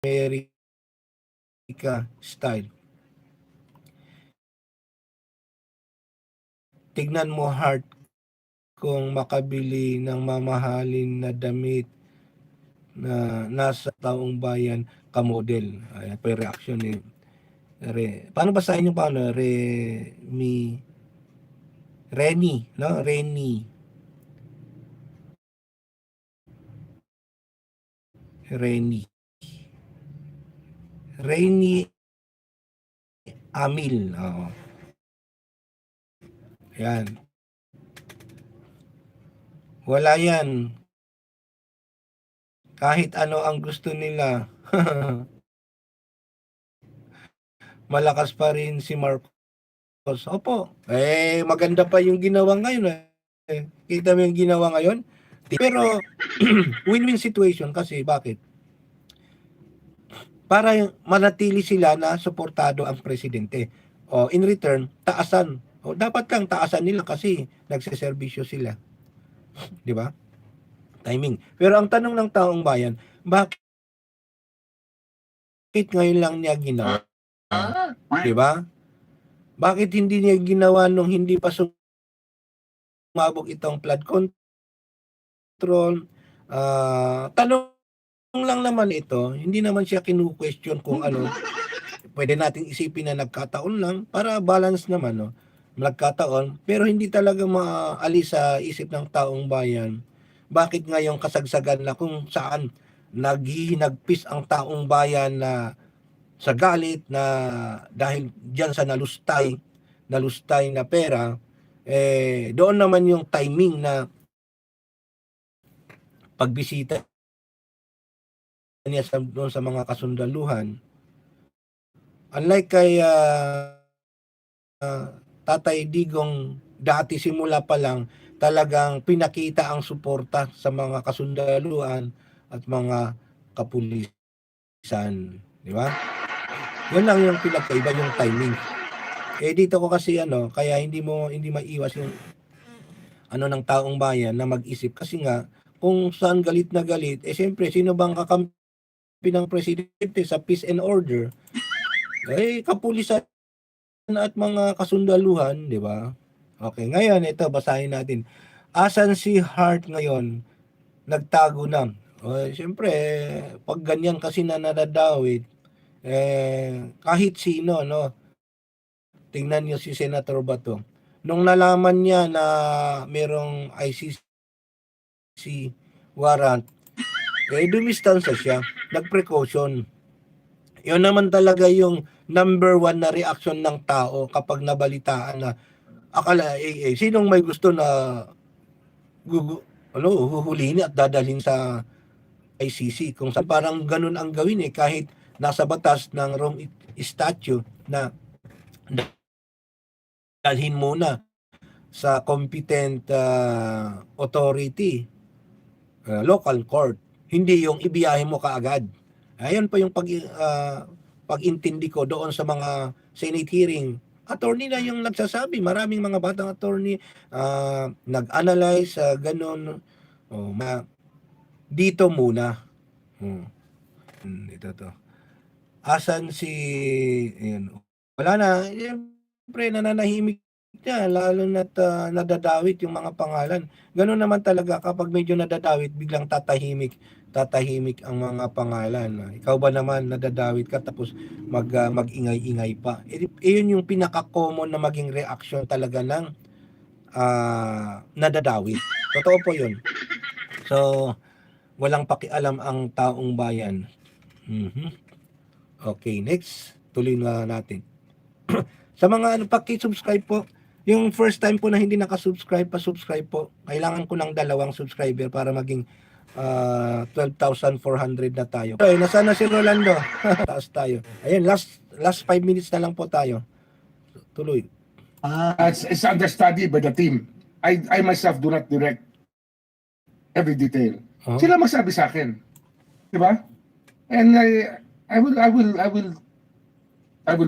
America style. Tignan mo, Heart, kung makabili ng mamahalin na damit na nasa taong bayan ka-model. Ayan pa yung reaction ni paano basahin yung paano? Renny, no? Renny Amil. Oo. Yan. Wala yan. Kahit ano ang gusto nila. Malakas pa rin si Marcos. Opo. Maganda pa yung ginawa ngayon. Kita mo yung ginawa ngayon? Pero, win-win situation kasi bakit? Para manatili sila na suportado ang presidente. O, in return, taasan. O, dapat lang taasan nila kasi nagseserbisyo sila. Di ba? Timing. Pero ang tanong ng taong bayan, bakit ngayon lang niya ginawa? Di ba? Bakit hindi niya ginawa nung hindi pa sumabog itong flood control? Tanong lang naman ito, hindi naman siya kinu-question kung ano. Pwede nating isipin na nagkataon lang para balance naman, no? Nagkataon, pero hindi talaga maalis sa isip ng taong bayan. Bakit ngayong kasagsagan na kung saan naghihinagpis ang taong bayan na sa galit na dahil diyan sa nalustay na pera, doon naman yung timing na pagbisita niya doon sa mga kasundaluhan. Unlike kay Tatay Digong, dati simula pa lang talagang pinakita ang suporta sa mga kasundaluhan at mga kapulisan, di ba? Yan lang yung pinagkaiba, yung timing. Dito ko kasi kaya hindi maiwas yung ng taong bayan na mag-isip kasi nga kung saan galit na galit, siyempre sino bang kakampi ng presidente sa peace and order? Kapulisan at mga kasundaluhan, di ba? Okay, ngayon ito basahin natin. Asan si Hart ngayon? Nagtago na. Siyempre, pag ganyan kasi na nadadawit, kahit sino, no? Tingnan niyo si Senator Bato. Nung nalaman niya na merong ICC warrant, dumistansa siya, nag-precaution. Yun naman talaga yung number one na reaction ng tao kapag nabalitaan na akala sinong may gusto na huhulihin at dadalhin sa ICC kung sa parang ganun ang gawin kahit nasa batas ng Rome Statute na dalhin muna sa competent authority, local court, hindi yung ibiyahe mo kaagad. Ayun pa yung pag-intindi ko doon sa mga Senate hearing. Attorney na yung nagsasabi, maraming mga batang attorney nag-analyze ganun. Dito muna. Ito to. Asan si wala na, siyempre nananahimik niya, lalo na't nadadawit yung mga pangalan. Ganun naman talaga kapag medyo nadadawit, biglang tatahimik ang mga pangalan. Ikaw ba naman nadadawit ka tapos mag-ingay-ingay pa? Yun yung pinaka-common na maging reaction talaga ng nadadawit. Totoo po yun. So, walang pakialam ang taong bayan. Okay, next. Tuloy na natin. Sa mga paki-subscribe po, yung first time po na hindi nakasubscribe, pa-subscribe po. Kailangan ko ng 2 subscriber para maging 12,400 na tayo. Okay, nasaan na si Rolando? Taas tayo. Ayun, last 5 minutes na lang po tayo. Tuloy. It's under study by the team. I myself do not direct every detail. Sila magsabi sa akin. Di ba? And I will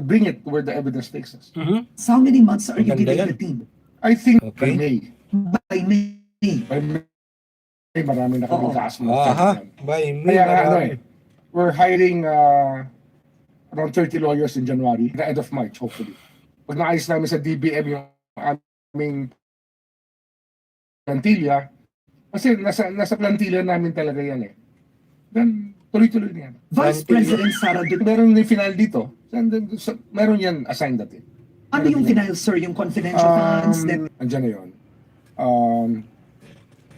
bring it to where the evidence takes us. So how many months are you giving the team? I think Okay. by May. By May. By May, marami na kami Oo. kaas. By May, Kaya nga, marami. we're hiring around 30 lawyers in January, the end of March, hopefully. Pag naayos namin sa DBM yung aming plantilla, kasi nasa plantilla namin talaga yan eh. Then, tuloy-tuloy na yan. Vice President Sara Duterte, Meron yung final dito. Meron yan assigned dati. ano yung final, sir? Yung confidential funds that Andyan na yun.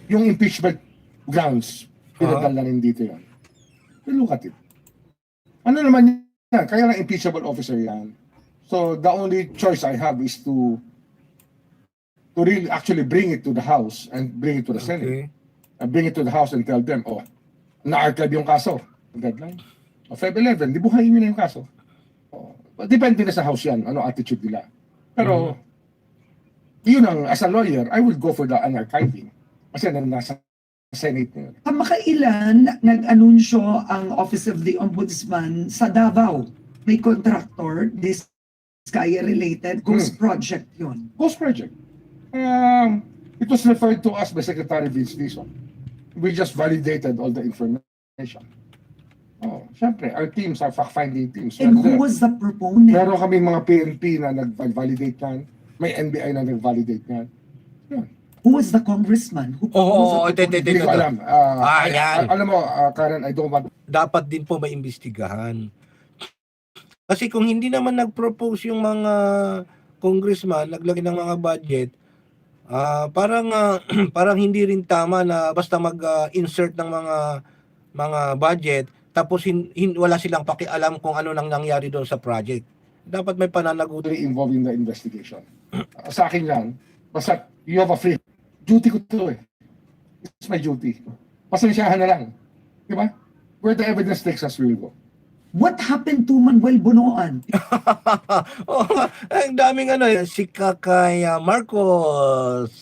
Yung impeachment grounds, pinadal na rin dito yun. We look at it. Ano naman yan? Kaya na impeachable officer yan. So the only choice I have is to really actually bring it to the House and bring it to the Senate. Okay. Bring it to the House and tell them, oh, na-archive yung kaso. Deadline. O Feb 11, di buhayin nyo na yung kaso. Oh, depende na sa House yan, ano attitude nila. Pero, yun ang, as a lawyer, I would go for the unarchiving. Kasi nasa Senate na yun. kamakailan nag-anunsyo ang Office of the Ombudsman sa Davao. May contractor, this Kaya related, ghost project yun. Ghost project. It was referred to us by Secretary Vince Dizon. We just validated all the information. Oh, syempre, our teams are fact-finding teams. And We're who there. was the proponent? Meron kami mga PNP na nag-validate yan. May NBI na nag-validate yan. Yun. Who was the congressman? Who Oo, was the proponent? Hindi ko alam. yan. Alam mo, Karen, I don't want Dapat din po maimbestigahan. Kasi kung hindi naman nag-propose yung mga congressman, naglagay ng mga budget, parang hindi rin tama na basta mag-insert ng mga budget tapos wala silang pakialam kung ano nang nangyari doon sa project. Dapat may pananagutan. really involved in the investigation. Sa akin yan, basta you have a free. Duty ko to eh. It's my duty. Pasensyahan na lang. Di ba? Where the evidence takes us, we will go. What happened to Manuel Bonoan? Oh, ang daming si Kakay Marcos.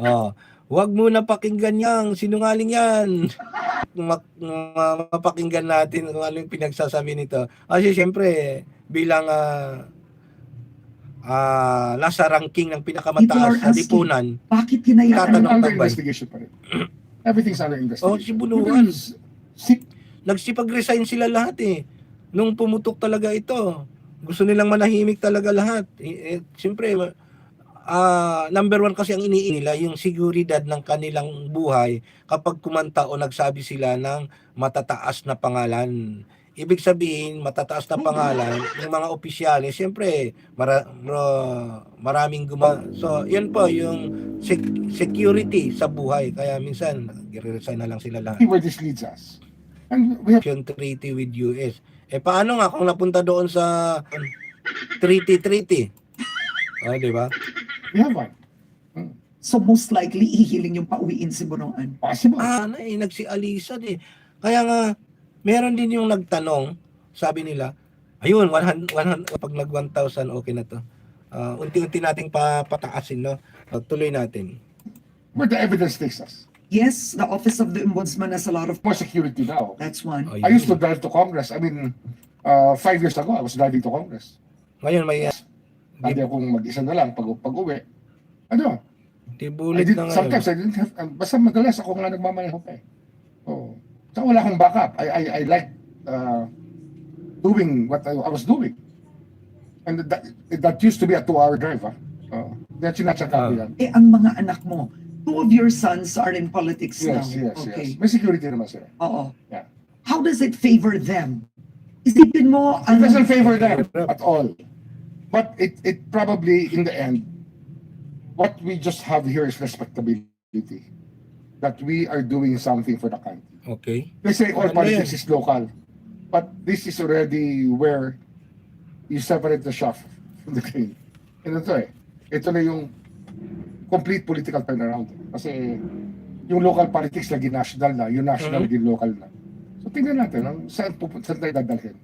Oh, wag mo na pakinggan yang sinungaling yan. Mapakinggan natin kung ano yung pinagsasabi nito. Kasi siyempre bilang nasa ranking ng People pinakamataas are sa asking, lipunan. Bakit hinayaan? Tatanong Under tambay. investigation pa rin. Everything's under Oh, si investigation. Bunuan. Si Nagsipag-resign sila lahat eh. Nung pumutok talaga ito. Gusto nilang manahimik talaga lahat. Siyempre, number one kasi ang iniin nila, yung seguridad ng kanilang buhay kapag kumanta o nagsabi sila ng matataas na pangalan. Ibig sabihin, matataas na pangalan, yung mga opisyales, siyempre, maraming So, yun po, yung security sa buhay. Kaya minsan, nag-resign na lang sila lahat. see where this leads us. And we have Yung treaty with US. Paano nga kung napunta doon sa treaty? Di ba? one. So most likely, ihiling yung pauwiin si Bonoan. Possible. Nagsialisan eh. Kaya nga, meron din yung nagtanong, sabi nila, ayun, 100 pag nag 1,000, okay na to. Unti-unti nating pataasin, no? Tuloy natin. Where the evidence takes us. Yes, the Office of the Ombudsman has a lot of... More security now. That's one. Ayun. I used to drive to Congress. I mean, 5 years ago, I was driving to Congress. Ngayon may Hindi akong mag-isa na lang pag-uwi. Ano? bulit na ngayon. Sometimes I didn't have, basta madalas ako nga nagmamaneho pa eh. Oh. So wala akong backup. I like doing what I was doing. And that used to be a 2-hour drive. That's sinasaka ko yan. Ang mga anak mo, 2 of your sons are in politics Yes, now. yes, Okay. yes. May security naman sila. Oo. Yeah. How does it favor them? Isipin mo, It doesn't favor them at all. But it probably, in the end, what we just have here is respectability. That we are doing something for the country. Okay. They say all Ano politics yan? is local. But this is already where you separate the chaff from the grain. Ito eh. Ito na yung complete political turnaround. Kasi yung local politics naging national na, yung national naging local na. So tingnan natin, saan tayo dadalhin.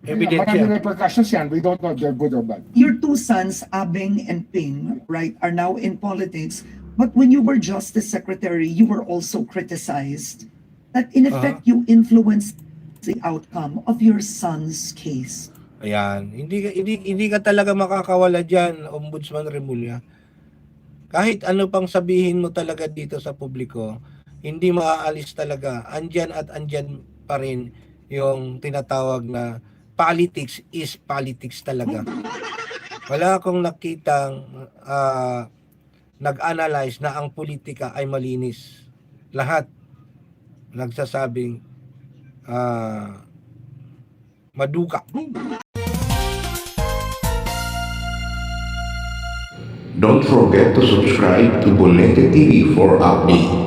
Evident Maraming yan. repercussions yan. We don't know if they're good or bad. your 2 sons, Abeng and Ping, right, are now in politics. But when you were Justice Secretary, you were also criticized that in effect you influenced the outcome of your son's case. Ayan, hindi ka talaga makakawala diyan, Ombudsman Remulla. Kahit ano pang sabihin mo talaga dito sa publiko, hindi maaalis talaga. Andyan at andyan pa rin yung tinatawag na politics is politics talaga. Wala akong nakitang nag-analyze na ang politika ay malinis. Lahat nagsasabing maduka. Don't forget to subscribe to Bonete TV for updates.